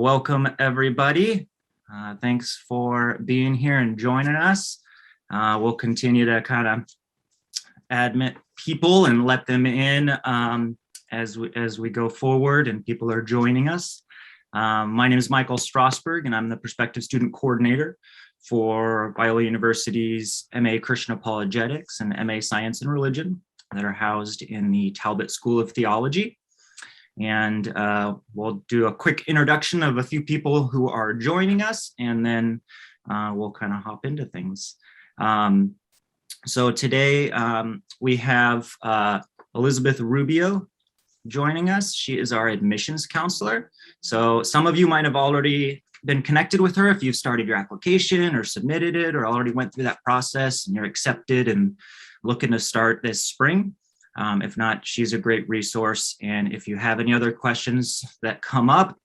Welcome, everybody. Thanks for being here and joining us. We'll continue to kind of admit people and let them in as we go forward and people are joining us. My name is Michael Strasberg, and I'm the prospective student coordinator for Biola University's MA Christian Apologetics and MA Science and Religion that are housed in the Talbot School of Theology. And we'll do a quick introduction of a few people who are joining us, and then we'll kind of hop into things. So today we have Elizabeth Rubio joining us. She is our admissions counselor. So some of you might have already been connected with her if you've started your application or submitted it or already went through that process and you're accepted and looking to start this spring. If not, she's a great resource. And if you have any other questions that come up,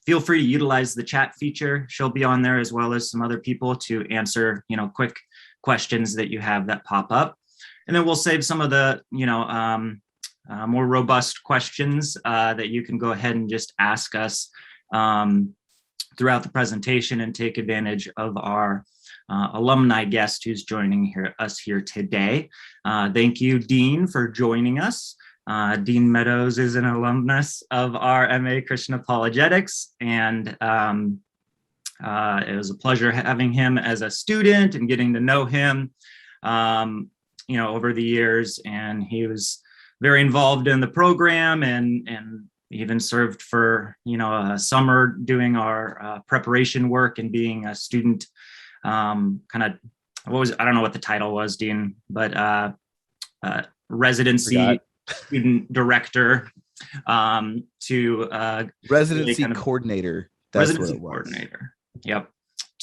feel free to utilize the chat feature. She'll be on there as well as some other people to answer, quick questions that you have that pop up. And then we'll save some of the, more robust questions that you can go ahead and just ask us throughout the presentation and take advantage of our alumni guest who's joining us here today. Thank you, Dean, for joining us. Dean Meadows is an alumnus of our MA Christian Apologetics, and it was a pleasure having him as a student and getting to know him, over the years. And he was very involved in the program and even served for, a summer doing our preparation work and being a student I don't know what the title was, Dean, but residency student director to residency really coordinator. That's residency what it was. Coordinator. Yep.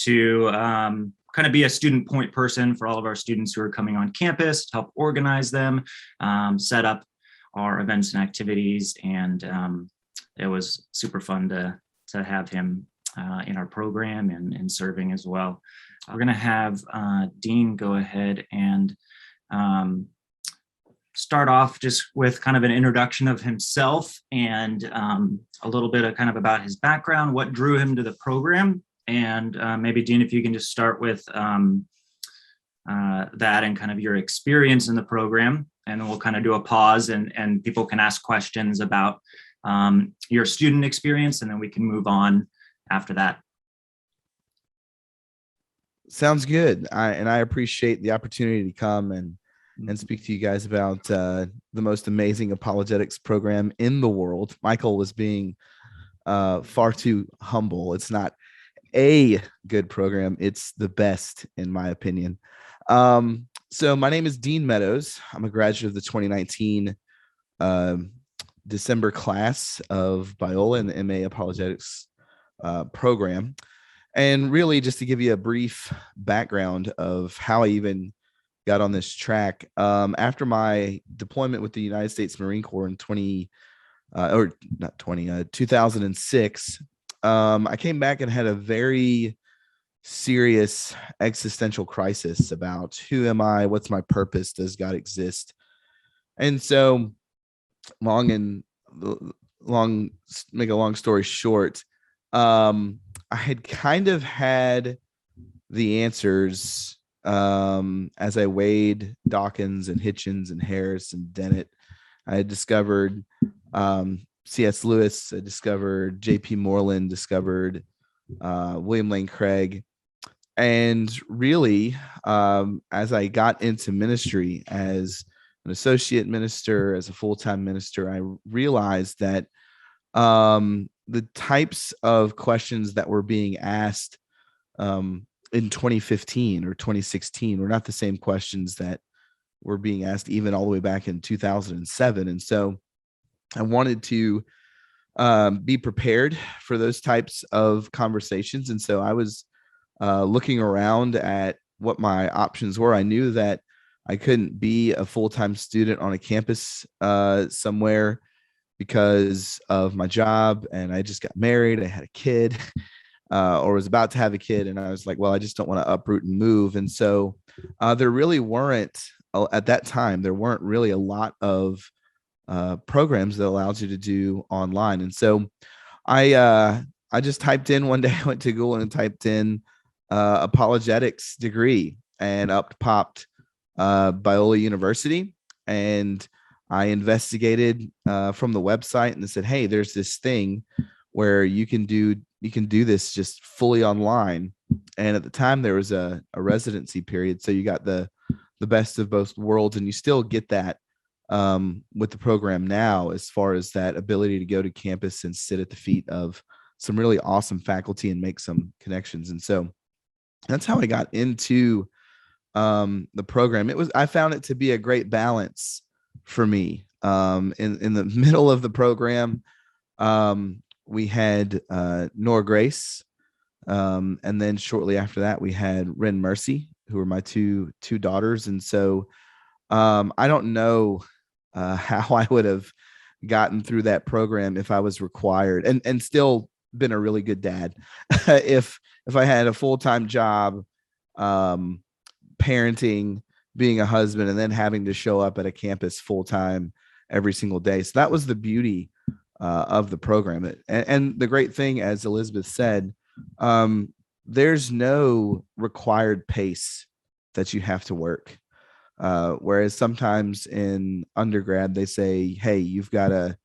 To kind of be a student point person for all of our students who are coming on campus, to help organize them, set up our events and activities. And it was super fun to have him in our program and serving as well. We're going to have Dean go ahead and start off just with kind of an introduction of himself and a little bit of kind of about his background, what drew him to the program. And maybe, Dean, if you can just start with that and kind of your experience in the program, and then we'll kind of do a pause and people can ask questions about your student experience, and then we can move on after that. Sounds good. I appreciate the opportunity to come and speak to you guys about the most amazing apologetics program in the world. Michael was being far too humble. It's not a good program. It's the best, in my opinion. So my name is Dean Meadows. I'm a graduate of the 2019 December class of Biola in the MA Apologetics program. And really, just to give you a brief background of how I even got on this track, after my deployment with the United States Marine Corps in 2006, I came back and had a very serious existential crisis about who am I? What's my purpose? Does God exist? And so, make a long story short, I had kind of had the answers as I weighed Dawkins and Hitchens and Harris and Dennett. I had discovered C.S. Lewis, I discovered J.P. Moreland, discovered William Lane Craig. And really, as I got into ministry as an associate minister, as a full-time minister, I realized that the types of questions that were being asked in 2015 or 2016 were not the same questions that were being asked even all the way back in 2007. And so I wanted to be prepared for those types of conversations. And so I was looking around at what my options were. I knew that I couldn't be a full-time student on a campus somewhere because of my job, and I just got married. I had a kid or was about to have a kid. And I was like, well, I just don't want to uproot and move. And so there really weren't, at that time, there weren't really a lot of programs that allowed you to do online. And so I just typed in one day. I went to Google and typed in apologetics degree, and up popped Biola University. And I investigated from the website, and they said, "Hey, there's this thing where you can do this just fully online." And at the time, there was a residency period, so you got the best of both worlds, and you still get that with the program now, as far as that ability to go to campus and sit at the feet of some really awesome faculty and make some connections. And so that's how I got into the program. I found it to be a great balance for me. In the middle of the program, we had Nora Grace, and then shortly after that, we had Ren Mercy, who were my two daughters. And so I don't know how I would have gotten through that program if I was required, and still been a really good dad if I had a full-time job, parenting, being a husband, and then having to show up at a campus full-time every single day. So that was the beauty of the program. And the great thing, as Elizabeth said, there's no required pace that you have to work. Whereas sometimes in undergrad, they say, "Hey, you've got to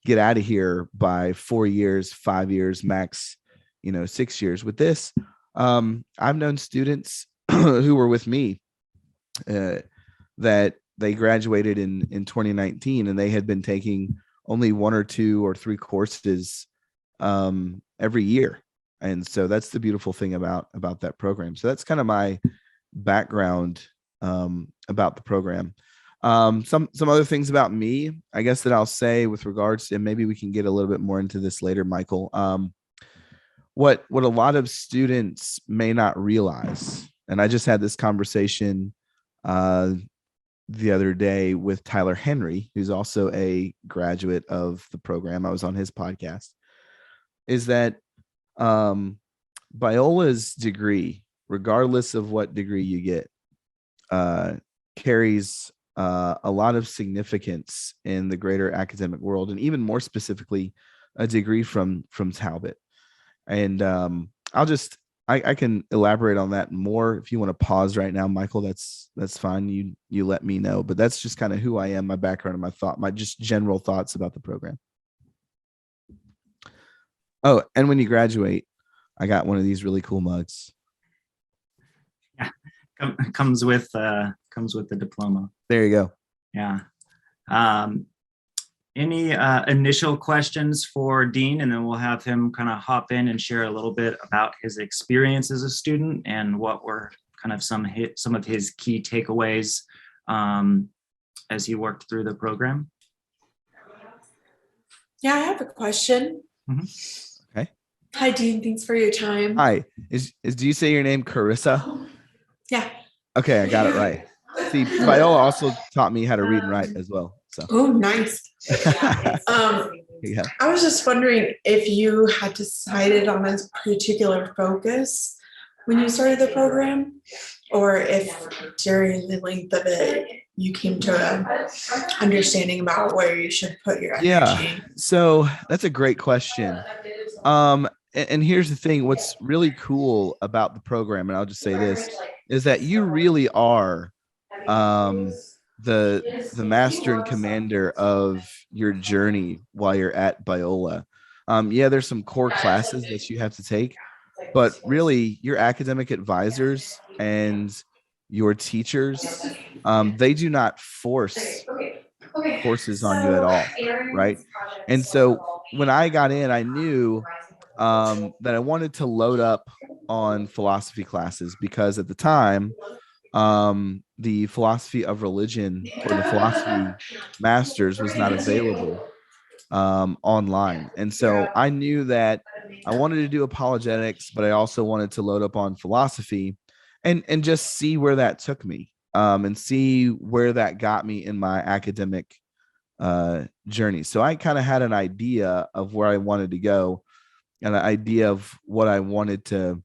get out of here by 4 years, 5 years, max, 6 years." With this, I've known students who were with me that they graduated in 2019, and they had been taking only 1 or 2 or 3 courses every year. And so that's the beautiful thing about that program. So that's kind of my background about the program. Some other things about me, I guess, that I'll say with regards to, and maybe we can get a little bit more into this later, Michael. What a lot of students may not realize, and I just had this conversation the other day with Tyler Henry, who's also a graduate of the program. I was on his podcast, is that Biola's degree, regardless of what degree you get, carries a lot of significance in the greater academic world, and even more specifically, a degree from Talbot. And I can elaborate on that more. If you want to pause right now, Michael, that's fine. You let me know. But that's just kind of who I am, my background, and my just general thoughts about the program. Oh, and when you graduate, I got one of these really cool mugs. Yeah, comes with the diploma. There you go. Yeah. Any initial questions for Dean, and then we'll have him kind of hop in and share a little bit about his experience as a student and what were kind of some of his key takeaways as he worked through the program. Yeah, I have a question. Mm-hmm. Okay. Hi, Dean. Thanks for your time. Hi. Do you say your name Carissa? Yeah. Okay, I got it right. See, Viola also taught me how to read and write as well. So. Oh, nice. Yeah. I was just wondering if you had decided on a particular focus when you started the program, or if during the length of it you came to an understanding about where you should put your energy. Yeah, so that's a great question. And here's the thing: what's really cool about the program, and I'll just say this, is that you really are the master and commander of your journey while you're at Biola. Yeah, there's some core classes that you have to take, but really your academic advisors and your teachers, they do not force courses on you at all, right? And so when I got in, I knew that I wanted to load up on philosophy classes, because at the time, the philosophy of religion or the philosophy masters was not available online. And so I knew that I wanted to do apologetics, but I also wanted to load up on philosophy and just see where that took me, and see where that got me in my academic journey. So I kind of had an idea of where I wanted to go and an idea of what I wanted to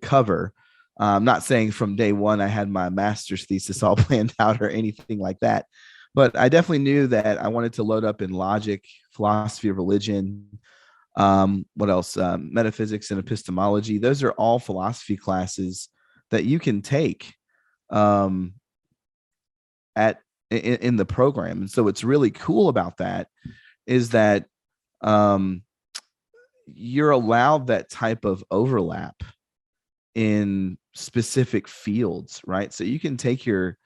cover. I'm not saying from day one I had my master's thesis all planned out or anything like that, But I definitely knew that I wanted to load up in logic, philosophy of religion. What else? Metaphysics and epistemology. Those are all philosophy classes that you can take in the program. And so what's really cool about that is that you're allowed that type of overlap in specific fields, right? So you can take your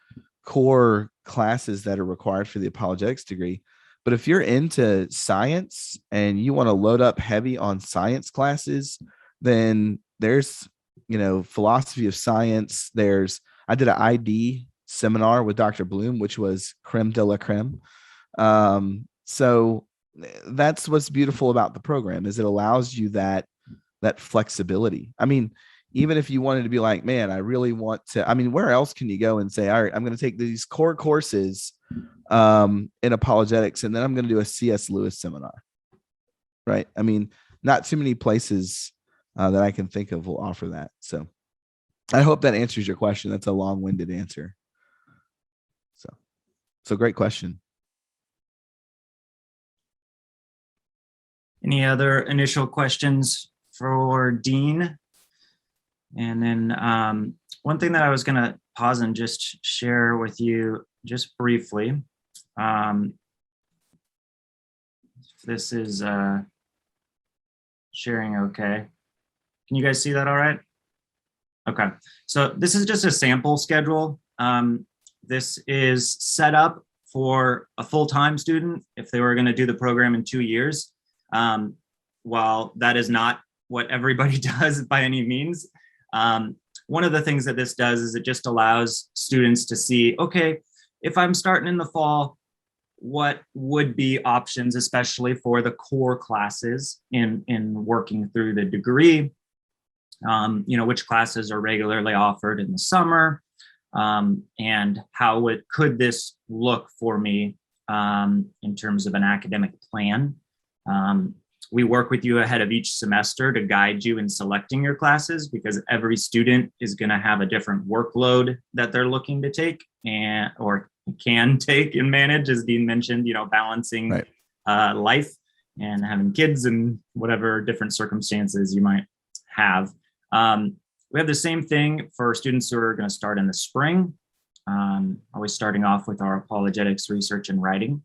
core classes that are required for the apologetics degree, but if you're into science and you want to load up heavy on science classes, then there's, philosophy of science. I did an ID seminar with Dr. Bloom, which was creme de la creme. So that's what's beautiful about the program, is it allows you that flexibility. I mean, even if you wanted to be like, man, I really want to, where else can you go and say, all right, I'm going to take these core courses in apologetics, and then I'm going to do a C.S. Lewis seminar, right? Not too many places that I can think of will offer that. So I hope that answers your question. That's a long-winded answer. So great question. Any other initial questions for Dean? And then one thing that I was going to pause and just share with you just briefly. This is sharing okay. Can you guys see that all right? Okay, so this is just a sample schedule. This is set up for a full-time student if they were going to do the program in 2 years. While that is not what everybody does by any means, one of the things that this does is it just allows students to see, okay, if I'm starting in the fall, what would be options, especially for the core classes in working through the degree, which classes are regularly offered in the summer, and how could this look for me in terms of an academic plan. We work with you ahead of each semester to guide you in selecting your classes, because every student is going to have a different workload that they're looking to take or can take and manage, as Dean mentioned, balancing life and having kids and whatever different circumstances you might have. We have the same thing for students who are going to start in the spring, always starting off with our apologetics research and writing.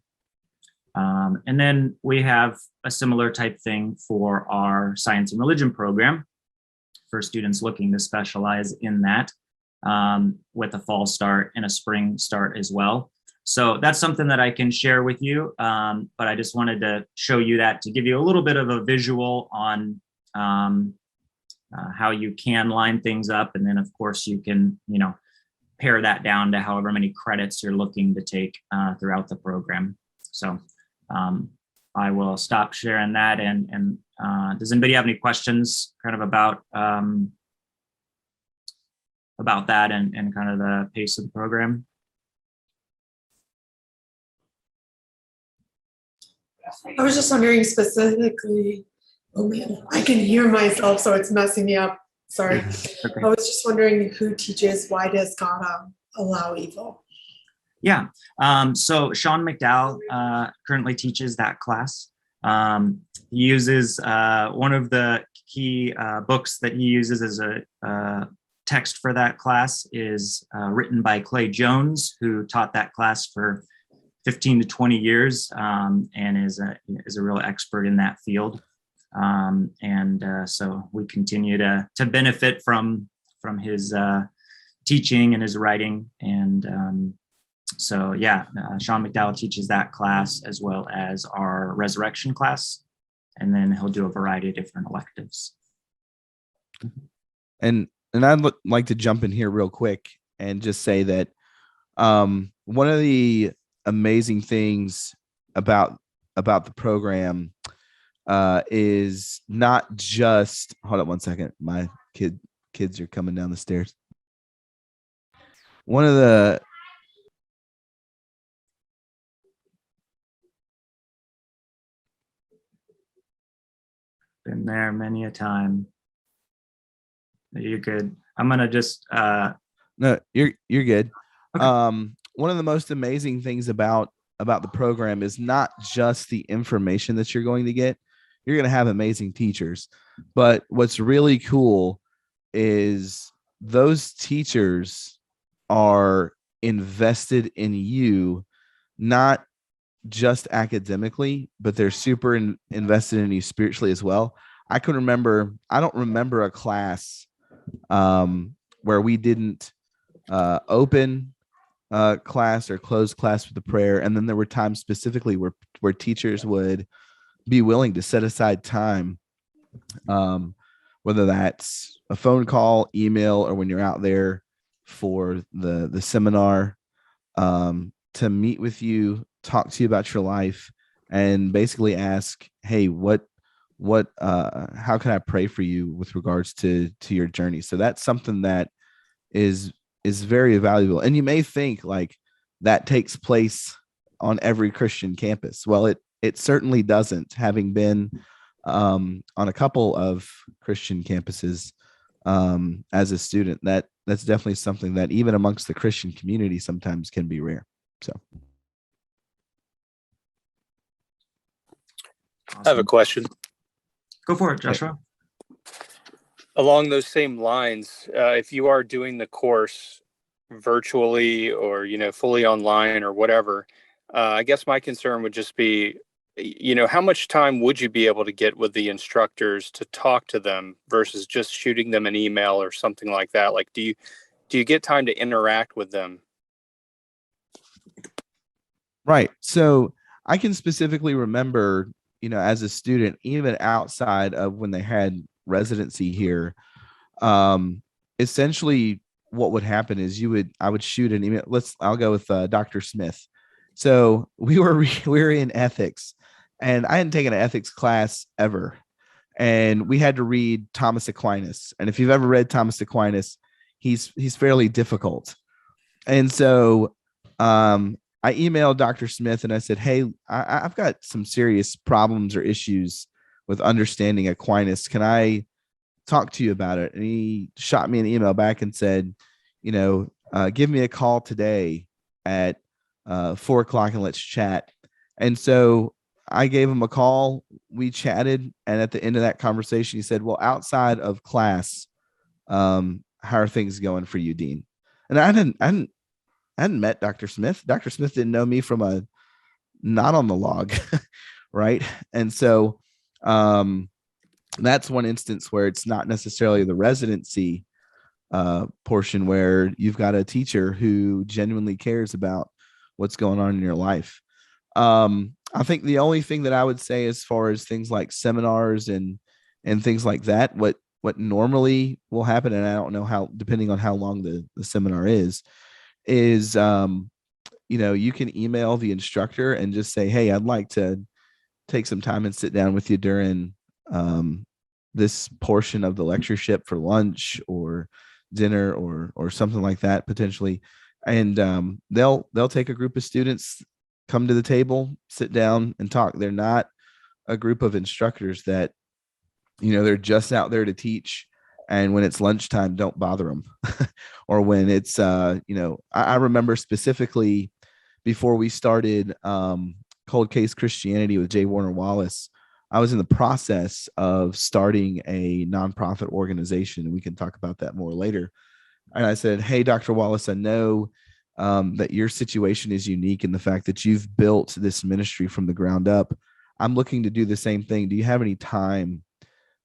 And then we have a similar type thing for our science and religion program for students looking to specialize in that, with a fall start and a spring start as well. So that's something that I can share with you, but I just wanted to show you that to give you a little bit of a visual on how you can line things up. And then of course you can, pare that down to however many credits you're looking to take throughout the program. So I will stop sharing that. And does anybody have any questions kind of about that and kind of the pace of the program? I was just wondering specifically, oh man, I can hear myself, so it's messing me up. Sorry. Okay. I was just wondering who teaches Why Does God Allow Evil? Yeah, so Sean McDowell currently teaches that class. He uses one of the key books that he uses as a text for that class is written by Clay Jones, who taught that class for 15 to 20 years and is a real expert in that field. So we continue to benefit from his teaching and his writing. And so yeah, Sean McDowell teaches that class as well as our resurrection class, and then he'll do a variety of different electives. And I'd like to jump in here real quick and just say that one of the amazing things about the program is not just, hold on one second, my kids are coming down the stairs. One of the Been there many a time. You're good. I'm gonna just no, you're good. Okay. one of the most amazing things about the program is not just the information that you're going to get. You're going to have amazing teachers, but what's really cool is those teachers are invested in you, not just academically, but they're super invested in you spiritually as well. I don't remember a class where we didn't open class or close class with a prayer. And then there were times specifically where teachers would be willing to set aside time, whether that's a phone call, email, or when you're out there for the seminar, to meet with you, talk to you about your life, and basically ask, hey, how can I pray for you with regards to your journey? So that's something that is very valuable. And you may think like that takes place on every Christian campus. Well, it certainly doesn't, having been on a couple of Christian campuses as a student. That's definitely something that even amongst the Christian community sometimes can be rare. So Awesome. I have a question. Go for it, Joshua. Along those same lines, if you are doing the course virtually or, fully online or whatever, I guess my concern would just be, how much time would you be able to get with the instructors to talk to them versus just shooting them an email or something like that? Like, do you get time to interact with them? Right. So I can specifically remember, as a student, even outside of when they had residency here, essentially what would happen is I would shoot an email. I'll go with Dr. Smith. So we were in ethics, and I hadn't taken an ethics class ever. And we had to read Thomas Aquinas. And if you've ever read Thomas Aquinas, he's fairly difficult. And so I emailed Dr. Smith and I said, hey, I've got some serious problems or issues with understanding Aquinas. Can I talk to you about it? And he shot me an email back and said, give me a call today at 4:00 and let's chat. And so I gave him a call. We chatted. And at the end of that conversation, he said, well, outside of class, how are things going for you, Dean? And I hadn't met Dr. Smith. Dr. Smith didn't know me from a not on the log. Right. And so that's one instance where it's not necessarily the residency portion where you've got a teacher who genuinely cares about what's going on in your life. I think the only thing that I would say as far as things like seminars and things like that, what normally will happen, and I don't know how, depending on how long the seminar is you can email the instructor and just say, hey, I'd like to take some time and sit down with you during this portion of the lectureship for lunch or dinner or something like that potentially. And they'll take a group of students, come to the table, sit down and talk. They're not a group of instructors that, they're just out there to teach. And when it's lunchtime, don't bother them. Or when it's, I remember specifically before we started Cold Case Christianity with J. Warner Wallace, I was in the process of starting a nonprofit organization, and we can talk about that more later. And I said, hey, Dr. Wallace, I know that your situation is unique in the fact that you've built this ministry from the ground up. I'm looking to do the same thing. Do you have any time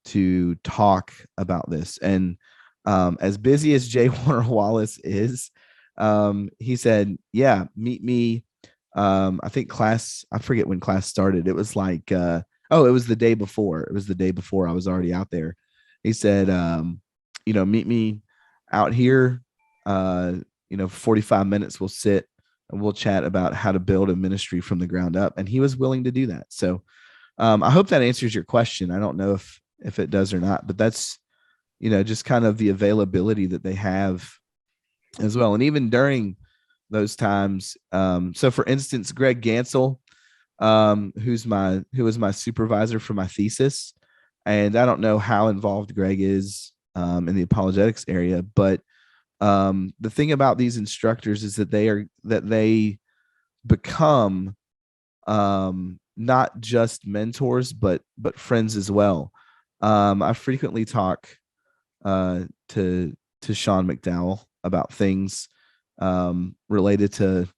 to talk about this? And as busy as J. Warner Wallace is, he said, yeah, meet me. I forget when class started. It was like, it was the day before. It was the day before I was already out there. He said, meet me out here, 45 minutes, we'll sit and we'll chat about how to build a ministry from the ground up. And he was willing to do that. So I hope that answers your question. I don't know if it does or not, but that's, just kind of the availability that they have as well. And even during those times, so for instance, Greg Gansel, who was my supervisor for my thesis, and I don't know how involved Greg is in the apologetics area, but The thing about these instructors is that they become not just mentors, but friends as well. I frequently talk to Sean McDowell about things related to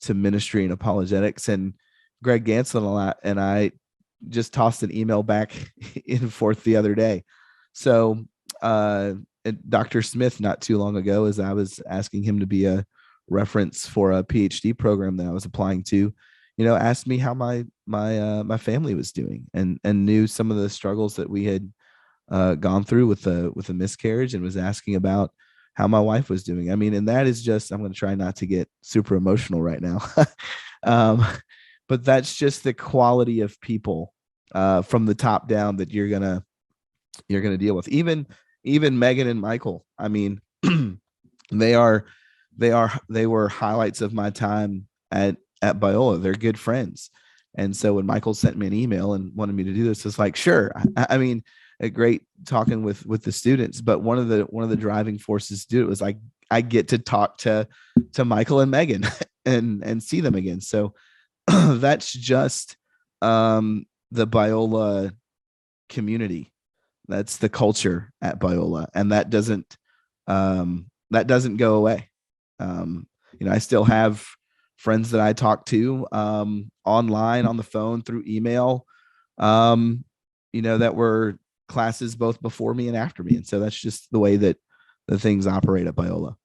ministry and apologetics, and Greg Ganson a lot. And I just tossed an email back and forth the other day. So Dr. Smith, not too long ago, as I was asking him to be a reference for a PhD program that I was applying to, asked me how my family was doing, and knew some of the struggles that we had gone through with a miscarriage, and was asking about how my wife was doing. I mean, and that is just, I'm going to try not to get super emotional right now. But that's just the quality of people from the top down that you're going to deal with. Even Megan and Michael. I mean, they were highlights of my time at Biola. They're good friends. And so when Michael sent me an email and wanted me to do this, it's like, sure. I mean, a great talking with the students, but one of the driving forces to do it was I get to talk to Michael and Megan and see them again. So that's just the Biola community. That's the culture at Biola, and that doesn't go away. I still have friends that I talk to online, on the phone, through email, that were classes both before me and after me. And so that's just the way that the things operate at Biola.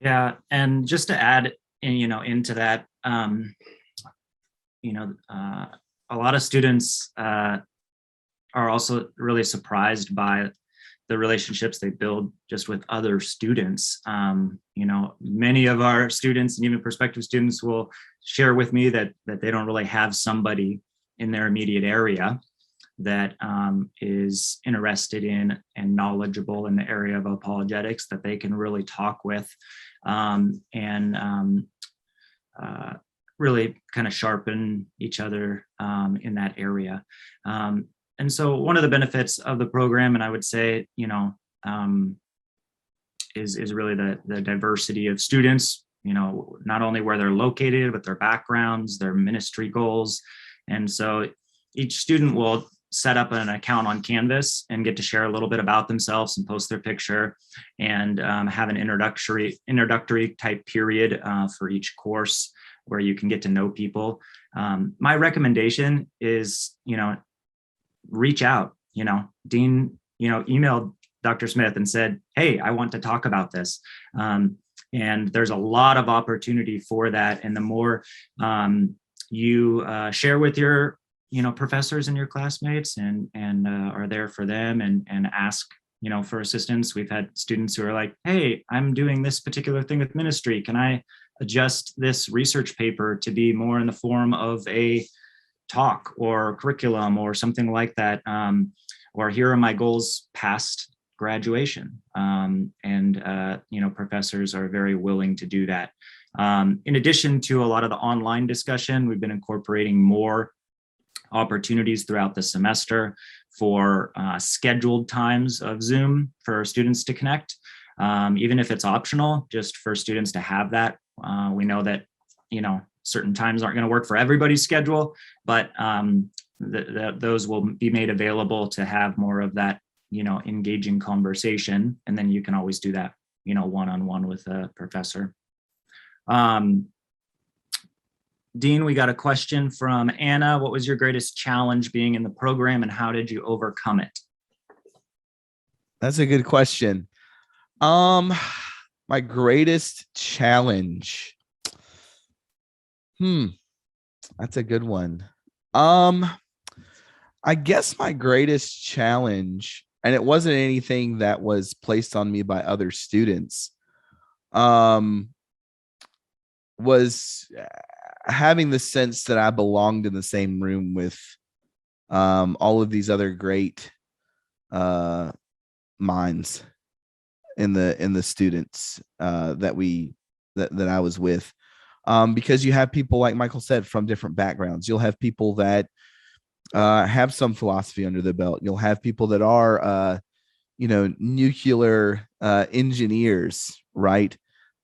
Yeah. And just to add into that, a lot of students are also really surprised by the relationships they build just with other students. Many of our students and even prospective students will share with me that they don't really have somebody in their immediate area that is interested in and knowledgeable in the area of apologetics that they can really talk with and really kind of sharpen each other in that area. And so one of the benefits of the program, and I would say, is really the diversity of students, not only where they're located, but their backgrounds, their ministry goals. And so each student will set up an account on Canvas and get to share a little bit about themselves and post their picture, and have an introductory type period for each course where you can get to know people. My recommendation is, reach out. Dean, emailed Dr. Smith and said, hey, I want to talk about this. And there's a lot of opportunity for that. And the more you share with your professors and your classmates and are there for them and ask for assistance. We've had students who are like, hey, I'm doing this particular thing with ministry. Can I adjust this research paper to be more in the form of a talk or curriculum or something like that? Or here are my goals past graduation. Professors are very willing to do that. In addition to a lot of the online discussion, we've been incorporating more opportunities throughout the semester for scheduled times of Zoom for students to connect, even if it's optional, just for students to have that. We know that, certain times aren't going to work for everybody's schedule, but those will be made available to have more of that, engaging conversation. And then you can always do that, one-on-one with a professor. Dean, we got a question from Anna. What was your greatest challenge being in the program, and how did you overcome it? That's a good question. My greatest challenge. That's a good one. I guess my greatest challenge, and it wasn't anything that was placed on me by other students, was having the sense that I belonged in the same room with all of these other great minds in the students that I was with, because you have people, like Michael said, from different backgrounds. You'll have people that have some philosophy under their belt. You'll have people that are nuclear engineers, right?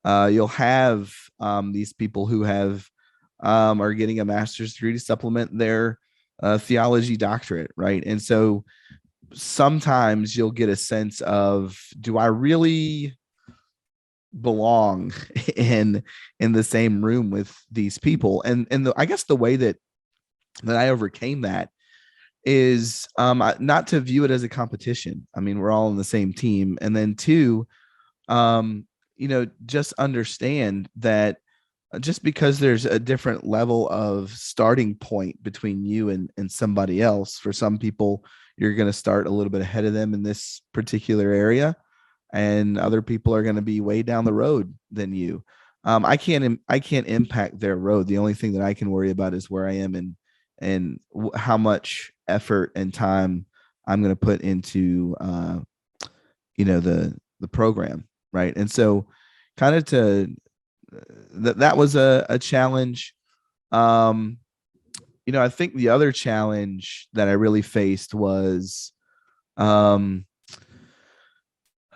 You'll have these people who are getting a master's degree to supplement their theology doctorate, right? And so sometimes you'll get a sense of, do I really belong in the same room with these people? And I guess the way that I overcame that is not to view it as a competition. I mean, we're all on the same team. And then two, just understand that just because there's a different level of starting point between you and somebody else, for some people, you're going to start a little bit ahead of them in this particular area, and other people are going to be way down the road than you. I can't impact their road. The only thing that I can worry about is where I am and how much effort and time I'm going to put into the program, right? And so kind of that was a challenge. I think the other challenge that I really faced was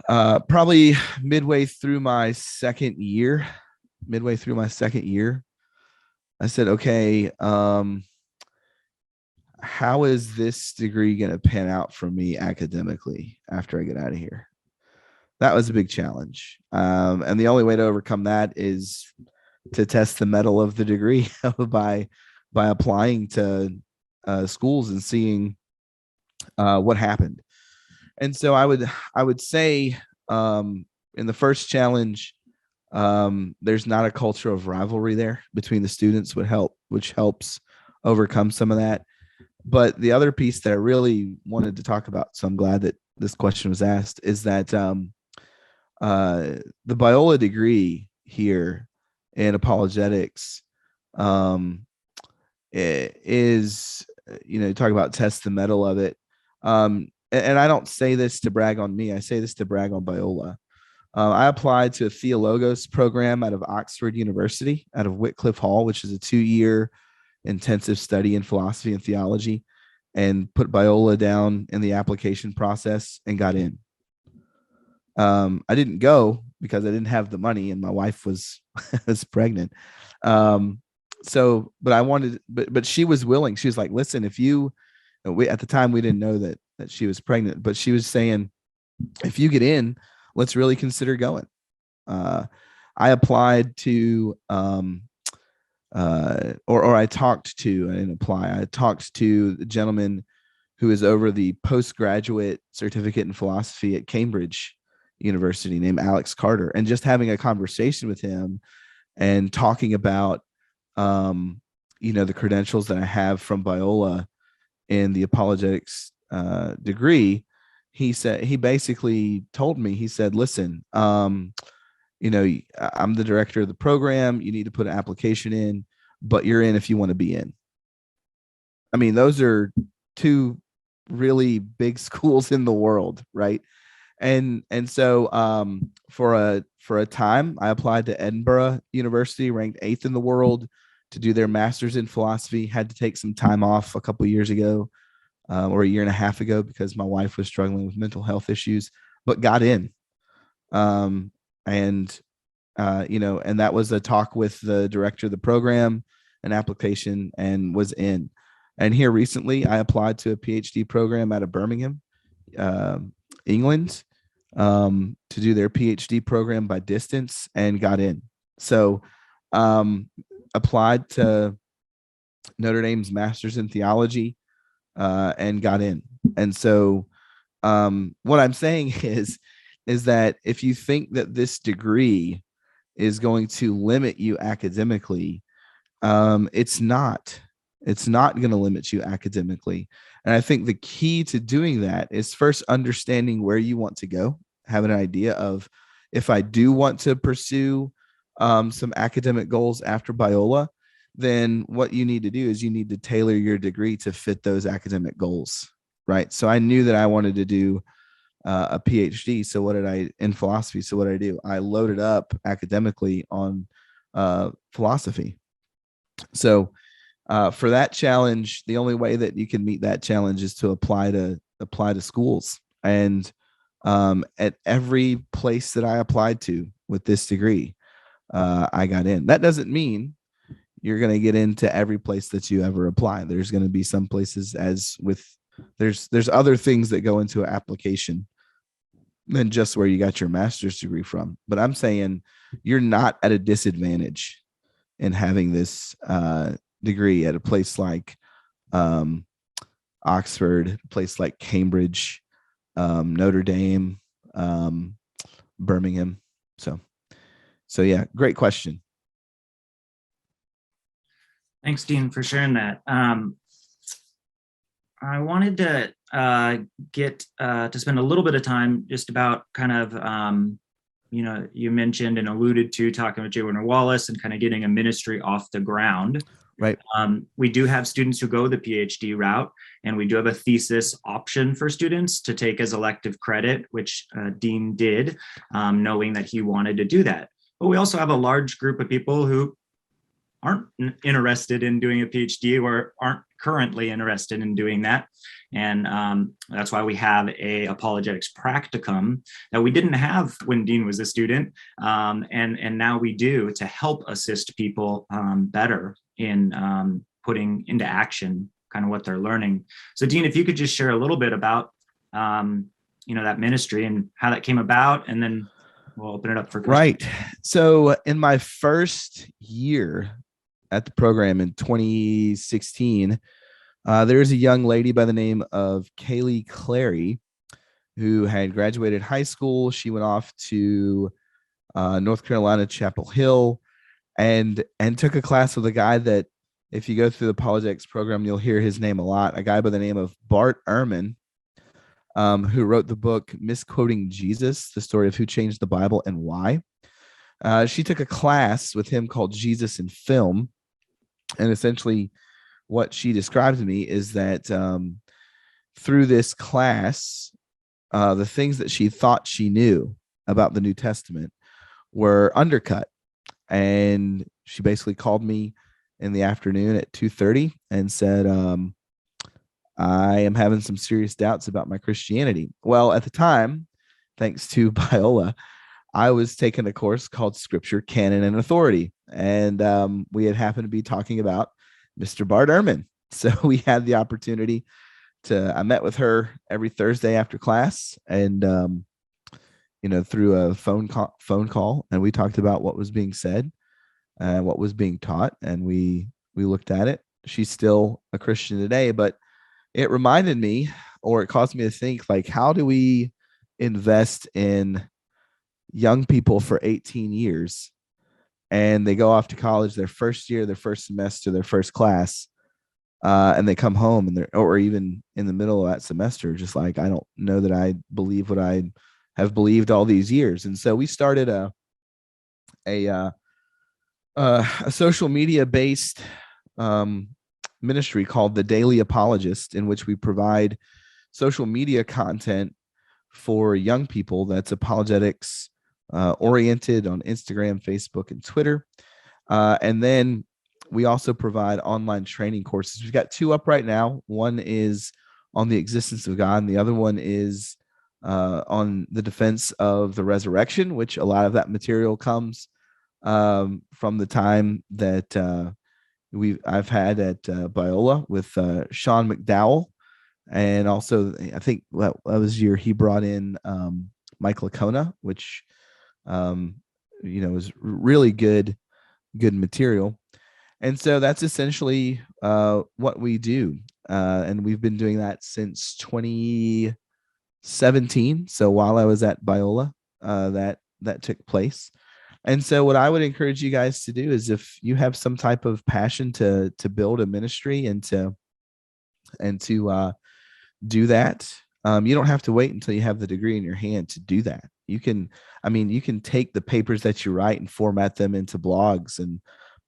probably midway through my second year, I said, okay, how is this degree going to pan out for me academically after I get out of here? That was a big challenge. And the only way to overcome that is to test the mettle of the degree by applying to schools and seeing what happened. And so I would say in the first challenge, there's not a culture of rivalry there between the students, which helps overcome some of that. But the other piece that I really wanted to talk about, so I'm glad that this question was asked, is that the Biola degree here in apologetics is, talk about test the mettle of it. And I don't say this to brag on me. I say this to brag on Biola. I applied to a Theologos program out of Oxford University, out of Wycliffe Hall, which is a 2-year intensive study in philosophy and theology, and put Biola down in the application process and got in. I didn't go because I didn't have the money and my wife was pregnant. But I wanted, but she was willing. She was like, listen, at the time we didn't know that she was pregnant, but she was saying, if you get in, let's really consider going. I applied to, I didn't apply. I talked to the gentleman who is over the postgraduate certificate in philosophy at Cambridge University, named Alex Carter, and just having a conversation with him and talking about, the credentials that I have from Biola in the apologetics degree. He basically told me, he said, listen, I'm the director of the program. You need to put an application in, but you're in if you want to be in. I mean, those are two really big schools in the world, right? And so for a time, I applied to Edinburgh University, ranked 8th in the world, to do their master's in philosophy. Had to take some time off a couple of years ago, or a year and a half ago, because my wife was struggling with mental health issues, but got in. And that was a talk with the director of the program, an application, and was in. And here recently, I applied to a PhD program out of Birmingham, England, to do their PhD program by distance, and got in. So applied to Notre Dame's Master's in Theology, and got in. And so what I'm saying is that if you think that this degree is going to limit you academically, it's not going to limit you academically. And I think the key to doing that is first understanding where you want to go, have an idea of, if I do want to pursue some academic goals after Biola, then what you need to do is you need to tailor your degree to fit those academic goals, right? So I knew that I wanted to do a PhD. So in philosophy? So what did I do? I loaded up academically on philosophy. So for that challenge, the only way that you can meet that challenge is to apply to schools. And At every place that I applied to with this degree, I got in. That doesn't mean you're going to get into every place that you ever apply. There's going to be some places, as with there's other things that go into an application than just where you got your master's degree from. But I'm saying you're not at a disadvantage in having this degree at a place like Oxford, a place like Cambridge, Notre Dame, Birmingham. So yeah, great question. Thanks, Dean, for sharing that. I wanted to get to spend a little bit of time just about kind of, you mentioned and alluded to talking with J. Warner Wallace and kind of getting a ministry off the ground. Right. We do have students who go the PhD route, and we do have a thesis option for students to take as elective credit, which Dean did, knowing that he wanted to do that. But we also have a large group of people who aren't interested in doing a PhD or aren't currently interested in doing that. And that's why we have a apologetics practicum that we didn't have when Dean was a student. And now we do, to help assist people better in putting into action kind of what they're learning. So Dean, if you could just share a little bit about, that ministry and how that came about, and then we'll open it up for questions. Right. So in my first year at the program in 2016, there was a young lady by the name of Kaylee Clary who had graduated high school. She went off to North Carolina, Chapel Hill, and took a class with a guy that, if you go through the apologetics program, you'll hear his name a lot, a guy by the name of Bart Ehrman, who wrote the book Misquoting Jesus, the story of who changed the Bible and why. She took a class with him called Jesus in Film. And essentially what she described to me is that through this class, the things that she thought she knew about the New Testament were undercut. And she basically called me in the afternoon at 2:30 and said, I am having some serious doubts about my Christianity. Well, at the time, thanks to Biola, I was taking a course called Scripture, Canon, and Authority. And we had happened to be talking about Mr. Bart Ehrman. So we had the opportunity I met with her every Thursday after class, and, through a phone call, and we talked about what was being said and what was being taught. And we looked at it. She's still a Christian today, but it reminded me, or it caused me to think, like, how do we invest in young people for 18 years and they go off to college their first year, their first semester, their first class, and they come home and or even in the middle of that semester, just like, I don't know that I believe what I have believed all these years. And so we started a social media based ministry called the Daily Apologist, in which we provide social media content for young people that's apologetics oriented on Instagram, Facebook, and Twitter. And then we also provide online training courses. We've got two up right now. One is on the existence of God, and the other one is on the defense of the resurrection, which a lot of that material comes from the time that I've had at Biola with Sean McDowell. And also, I think that was year he brought in Mike Lacona, which was really good material. And so that's essentially what we do. And we've been doing that since 2017. So while I was at Biola, that took place. And so what I would encourage you guys to do is, if you have some type of passion to build a ministry and to do that, you don't have to wait until you have the degree in your hand to do that. You can take the papers that you write and format them into blogs and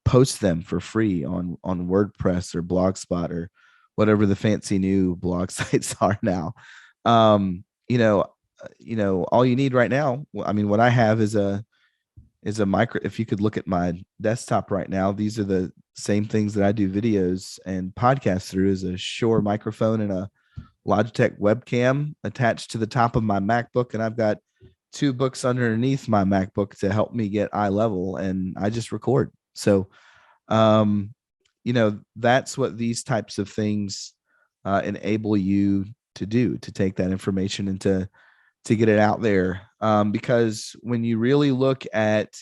post them for free on WordPress or Blogspot or whatever the fancy new blog sites are now. All you need right now, what I have is a micro. If you could look at my desktop right now, these are the same things that I do videos and podcasts through, is a Shure microphone and a Logitech webcam attached to the top of my MacBook, and I've got 2 books underneath my MacBook to help me get eye level, and I just record. So, that's what these types of things enable you to do, to take that information and to get it out there. Because when you really look at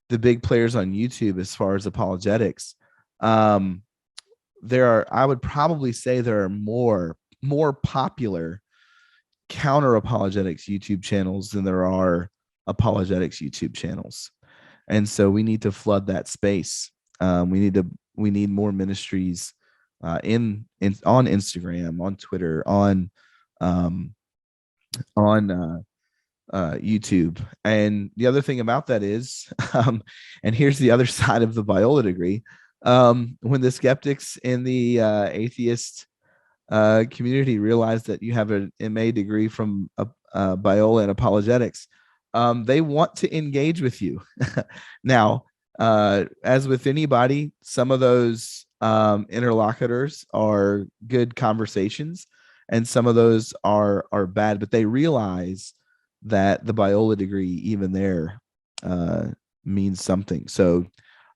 the big players on YouTube as far as apologetics, I would probably say there are more popular counter apologetics YouTube channels than there are apologetics YouTube channels. And so we need to flood that space. We need more ministries on Instagram, on Twitter, on YouTube. And the other thing about that is, and here's the other side of the Biola degree, when the skeptics in the atheist community realize that you have an MA degree from Biola and apologetics, they want to engage with you. Now, as with anybody, some of those interlocutors are good conversations, and some of those are bad, but they realize that the Biola degree, even there, means something. So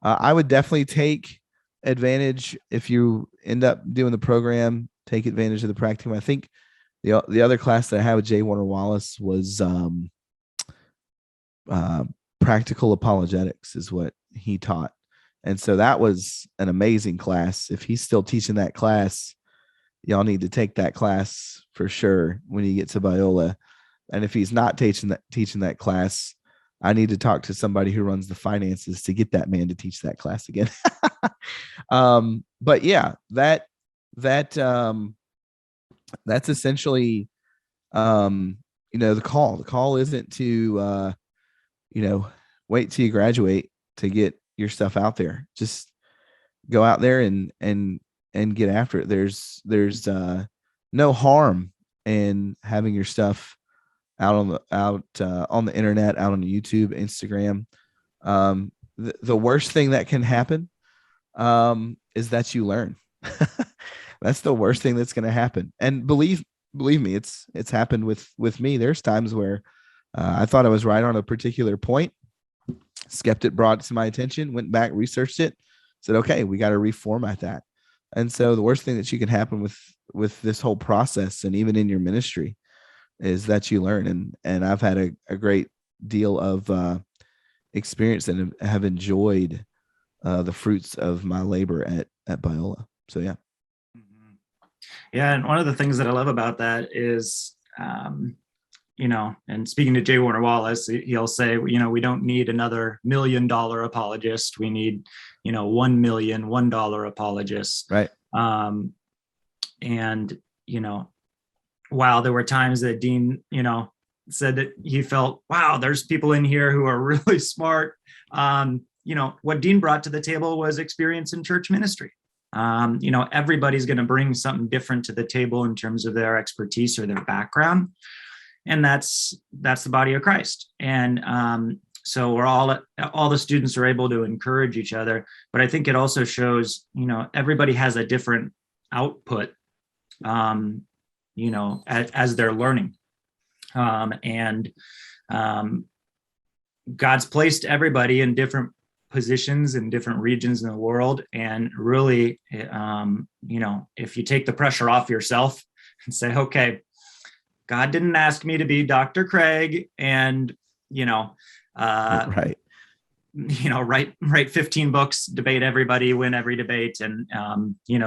I would definitely take advantage. If you end up doing the program, take advantage of the practicum. I think the other class that I had with J. Warner Wallace was practical apologetics is what he taught. And so that was an amazing class. If he's still teaching that class, y'all need to take that class for sure when you get to Biola. And if he's not teaching that class, I need to talk to somebody who runs the finances to get that man to teach that class again. But yeah, that's essentially, the call. The call isn't to, wait till you graduate to get your stuff out there. Just go out there and get after it. There's no harm in having your stuff out on the internet, out on YouTube, Instagram. The worst thing that can happen is that you learn. That's the worst thing that's going to happen. And believe me, it's happened with me. There's times where I thought I was right on a particular point. Skeptic brought it to my attention, went back, researched it, said, okay, we got to reformat that. And so the worst thing that you can happen with this whole process, and even in your ministry, is that you learn. And I've had a great deal of experience and have enjoyed the fruits of my labor at Biola. So yeah. Yeah, and one of the things that I love about that is, and speaking to J. Warner Wallace, he'll say, we don't need another $1 million apologist. We need, $1 million $1 apologists. Right. And, while there were times that Dean, said that he felt, wow, there's people in here who are really smart. What Dean brought to the table was experience in church ministry. Everybody's going to bring something different to the table in terms of their expertise or their background. And that's the body of Christ. And so we're all the students are able to encourage each other. But I think it also shows, everybody has a different output, as they're learning. God's placed everybody in different positions in different regions in the world. And really, if you take the pressure off yourself and say, okay, God didn't ask me to be Dr. Craig and, right. Write 15 books, debate everybody, win every debate, and,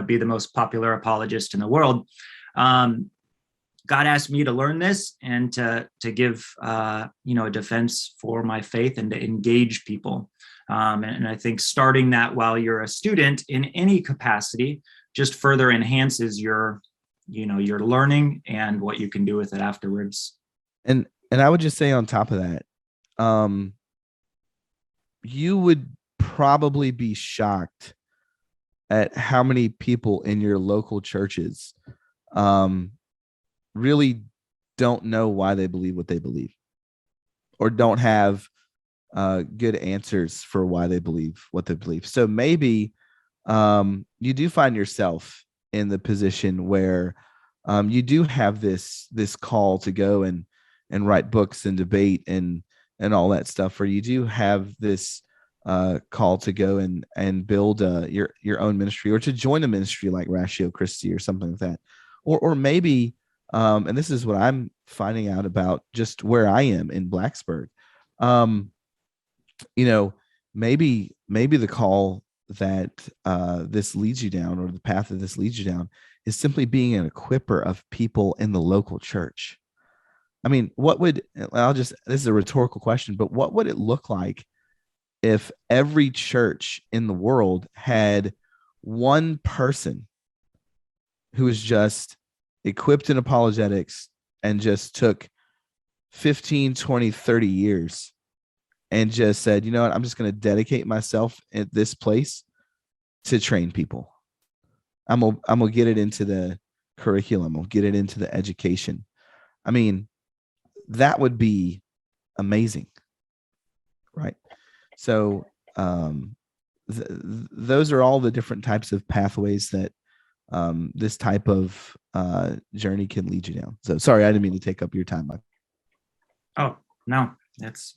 be the most popular apologist in the world. God asked me to learn this and to give, a defense for my faith and to engage people. And I think starting that while you're a student in any capacity just further enhances your learning and what you can do with it afterwards. And I would just say on top of that, you would probably be shocked at how many people in your local churches really don't know why they believe what they believe, or don't have good answers for why they believe what they believe. So maybe you do find yourself in the position where you do have this call to go and write books and debate and all that stuff, or you do have this call to go and build your own ministry, or to join a ministry like Ratio Christi or something like that, or maybe and this is what I'm finding out about just where I am in Blacksburg. Maybe the call that this leads you down, or the path that this leads you down, is simply being an equipper of people in the local church. I mean, this is a rhetorical question, but what would it look like if every church in the world had one person who was just equipped in apologetics and just took 15, 20, 30 years and just said, you know what, I'm just going to dedicate myself at this place to train people. I'm gonna get it into the curriculum. I'll get it into the education. I mean, that would be amazing, right? So those are all the different types of pathways that this type of journey can lead you down. So sorry, I didn't mean to take up your time. Oh, no, that's.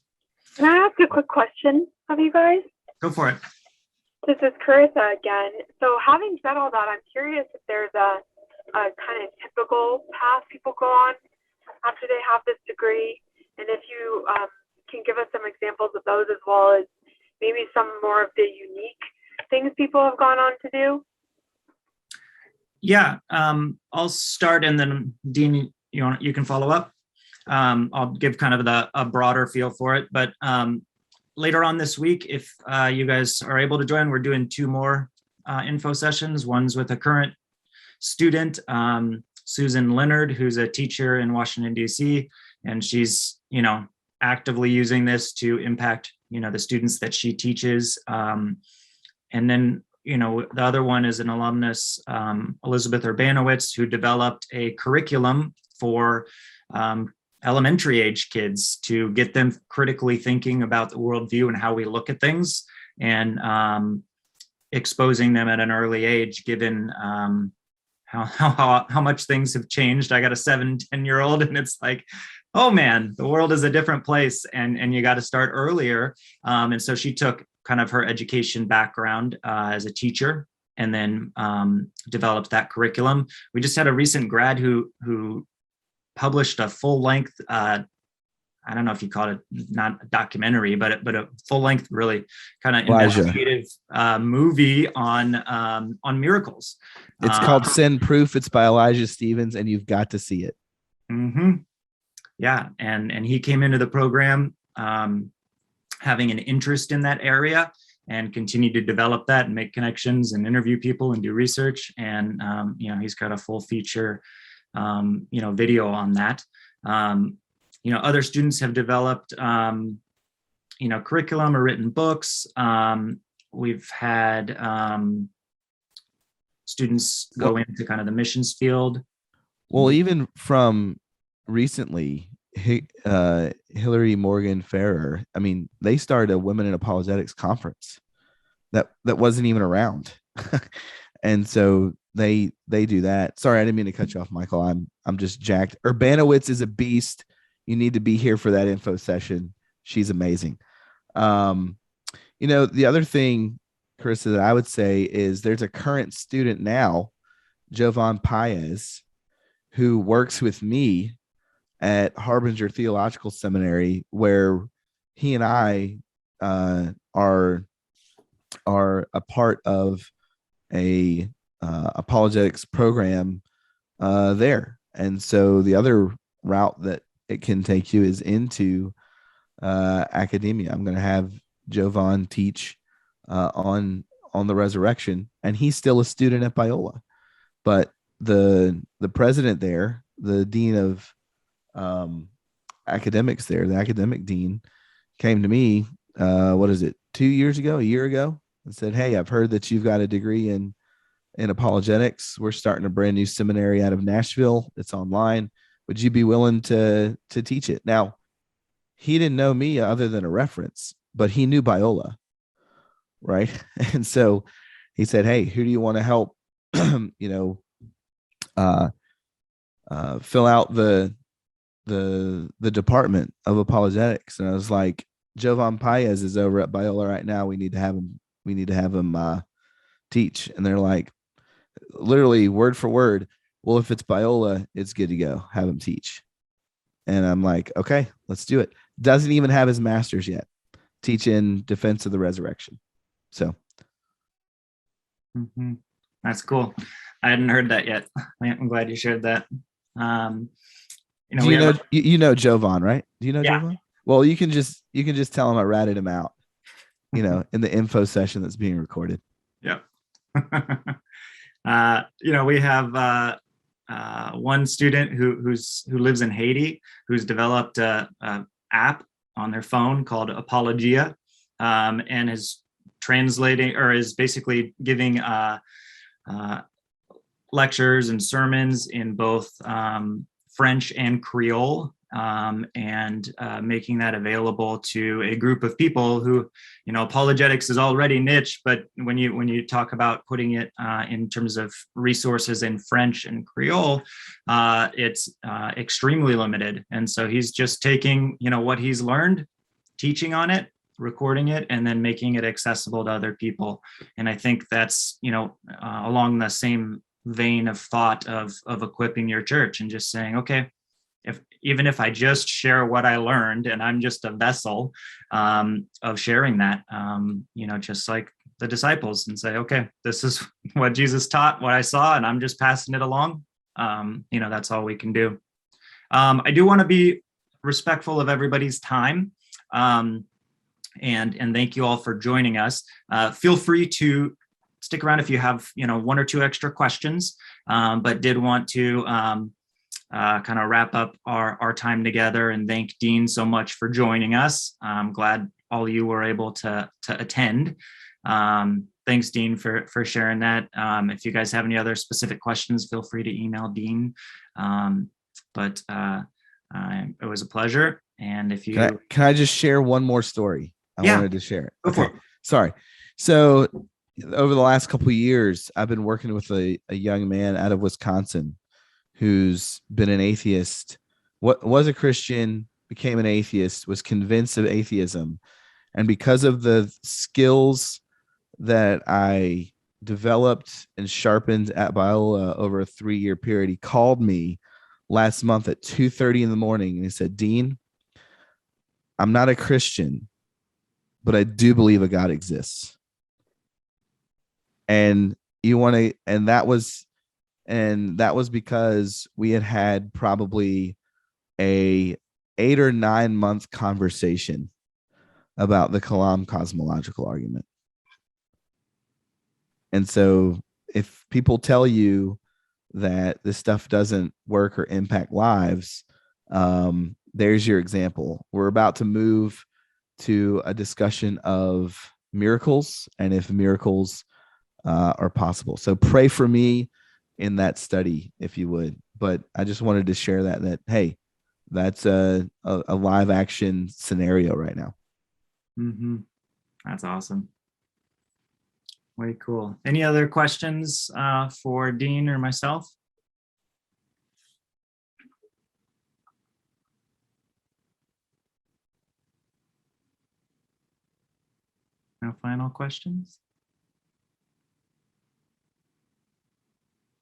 Can I ask a quick question of you guys? Go for it. This is Carissa again. So having said all that, I'm curious if there's a kind of typical path people go on after they have this degree, and if you can give us some examples of those, as well as maybe some more of the unique things people have gone on to do. Yeah, I'll start, and then Dean, you can follow up. I'll give kind of a broader feel for it, but later on this week, if you guys are able to join, we're doing 2 more info sessions. One's with a current student, Susan Leonard, who's a teacher in Washington, D.C., and she's, actively using this to impact, the students that she teaches. And then, the other one is an alumnus, Elizabeth Urbanowitz, who developed a curriculum for elementary age kids to get them critically thinking about the worldview and how we look at things, and exposing them at an early age, given how much things have changed. I got a 7-10-year-old, and it's like, oh man, the world is a different place, and you got to start earlier. And so she took kind of her education background as a teacher, and then developed that curriculum. We just had a recent grad who published a full-length, I don't know if you call it, not a documentary, but a full-length, really kind of investigative movie on miracles. It's called Sin Proof. It's by Elijah Stevens, and you've got to see it. Mm-hmm. Yeah, and he came into the program having an interest in that area, and continued to develop that and make connections and interview people and do research. And he's got a full feature video on that. Other students have developed, curriculum or written books. We've had students go into kind of the missions field. Well, even from recently, Hillary Morgan Farrer, I mean, they started a Women in Apologetics conference that wasn't even around. And so they do that. Sorry, I didn't mean to cut you off, Michael. I'm just jacked. Urbanowitz is a beast. You need to be here for that info session. She's amazing. The other thing, Carissa, that I would say is there's a current student now, Jovan Paez, who works with me at Harbinger Theological Seminary, where he and I are a part of a apologetics program there. And so the other route that it can take you is into academia. I'm going to have Jovan teach on the resurrection, and he's still a student at Biola. But the president there, the dean of academics there, the academic dean, came to me, 2 years ago, a year ago, and said, hey, I've heard that you've got a degree in apologetics. We're starting a brand new seminary out of Nashville. It's online. Would you be willing to teach it? Now, he didn't know me other than a reference, but he knew Biola, right? And so he said, hey, who do you want to help, fill out the department of apologetics. And I was like, Jovan Paez is over at Biola right now. We need to have him teach. And they're like, literally word for word, well, if it's Biola, it's good to go. Have him teach. And I'm like, okay, let's do it. Doesn't even have his master's yet. Teaching defense of the resurrection. So That's cool. I hadn't heard that yet. I'm glad you shared that. You know Jovan, right? Do you know Yeah. Jovan? Well, you can just tell him I ratted him out, in the info session that's being recorded. Yep. We have one student who lives in Haiti who's developed a app on their phone called Apologia, and is translating, or is basically giving lectures and sermons in both French and Creole, and making that available to a group of people who, apologetics is already niche, but when you talk about putting it in terms of resources in French and Creole, it's extremely limited. And so he's just taking, what he's learned, teaching on it, recording it, and then making it accessible to other people. And I think that's, along the same vein of thought of equipping your church and just saying, okay, even if I just share what I learned and I'm just a vessel of sharing that, just like the disciples, and say, okay, this is what Jesus taught, what I saw, and I'm just passing it along. That's all we can do. I do want to be respectful of everybody's time. And thank you all for joining us. Feel free to stick around if you have, one or two extra questions, but did want to kind of wrap up our time together and thank Dean so much for joining us. I'm glad all of you were able to attend. Thanks, Dean, for sharing that. If you guys have any other specific questions, feel free to email Dean. But it was a pleasure. And if you can I just share one more story? I wanted to share it. Okay. Sorry. So over the last couple of years, I've been working with a young man out of Wisconsin who's been an atheist, was a Christian, became an atheist, was convinced of atheism. And because of the skills that I developed and sharpened at Biola over a 3-year period, he called me last month at 2:30 in the morning and he said, Dean, I'm not a Christian, but I do believe a God exists. And that was because we had probably a 8 or 9 month conversation about the Kalam cosmological argument. And so if people tell you that this stuff doesn't work or impact lives, there's your example. We're about to move to a discussion of miracles and if miracles are possible. So pray for me in that study, if you would. But I just wanted to share that hey, that's a live action scenario right now. That's awesome. Way cool. Any other questions for Dean or myself? No final questions?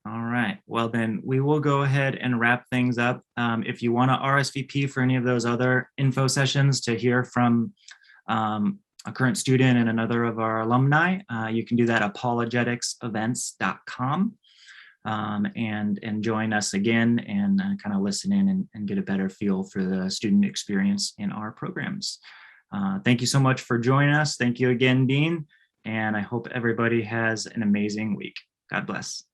All right. Well, then we will go ahead and wrap things up. If you want to RSVP for any of those other info sessions to hear from a current student and another of our alumni, you can do that at apologeticsevents.com, and join us again and kind of listen in and get a better feel for the student experience in our programs. Thank you so much for joining us. Thank you again, Dean. And I hope everybody has an amazing week. God bless.